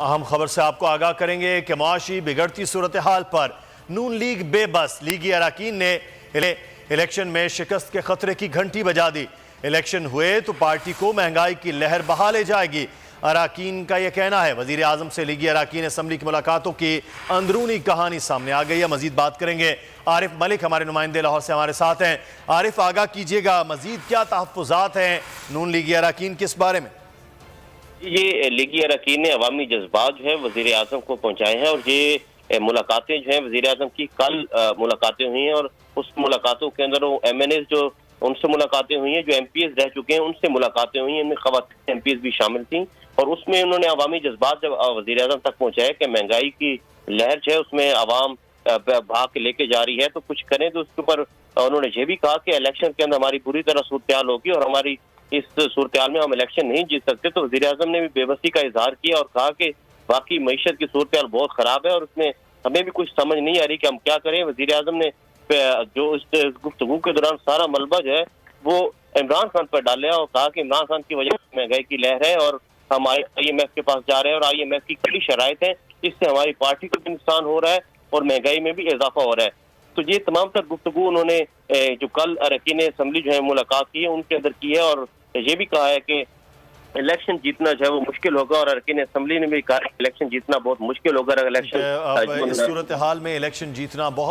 अहम खबर से आपको आगाह करेंगे कि मुआशी बिगड़ती सूरत हाल पर नून लीग बेबस। लीगी अरकान ने इलेक्शन में शिकस्त के खतरे की घंटी बजा दी। इलेक्शन हुए तो पार्टी को महंगाई की लहर बहा ले जाएगी, अरकान का यह कहना है। वजीर आजम से लीगी अरकान असम्बली की मुलाकातों की अंदरूनी कहानी सामने आ गई है। मजीद बात करेंगे, आरिफ मलिक हमारे नुमाइंदे लाहौर से हमारे साथ हैं। आरिफ, आगाह कीजिएगा, मजीद क्या तहफ्फुज़ात हैं नून लीगी अरकान के इस बारे में? ये लीगी अरकान ने अवामी जज्बात जो है वजीर आजम को पहुंचाए हैं, और ये मुलाकातें जो है वजीर आजम की कल मुलाकातें हुई हैं, और उस मुलाकातों के अंदर वो MNAs जो उनसे मुलाकातें हुई हैं, जो MPs रह चुके हैं उनसे मुलाकातें हुई हैं, इनमें खवातीन MPs भी शामिल थी। और उसमें उन्होंने अवामी जज्बात जब वजीर आजम तक पहुंचाए कि महंगाई की लहर जो है उसमें आवाम भाग के लेके जा रही है, तो कुछ करें। तो उसके ऊपर उन्होंने ये भी कहा कि इलेक्शन के अंदर हमारी पूरी तरह सूरत हाल होगी और हमारी इस सूरत हाल में हम इलेक्शन नहीं जीत सकते। तो वज़ीर आज़म ने भी बेबसी का इजहार किया और कहा कि बाकी मईशत की सूरत हाल बहुत खराब है और उसमें हमें भी कुछ समझ नहीं आ रही कि हम क्या करें। वज़ीर आज़म ने जो इस गुफ्तगू के दौरान सारा मलबा जो है वो इमरान खान पर डाला और कहा कि इमरान खान की वजह से महंगाई की लहर है और हम IMF के पास जा रहे हैं और IMF की कड़ी शराइत है, इससे हमारी पार्टी को भी नुकसान हो रहा है और महंगाई में भी इजाफा हो रहा है। तो ये तमाम तर गुफ्तगू उन्होंने जो कल अरकान असम्बली जो है मुलाकात की है उनके अंदर की है, और ये भी कहा है कि इलेक्शन जीतना जो है वो मुश्किल होगा। और अरकान असम्बली ने भी कहा इलेक्शन जीतना बहुत मुश्किल होगा। इस सूरत हाल में इलेक्शन जीतना बहुत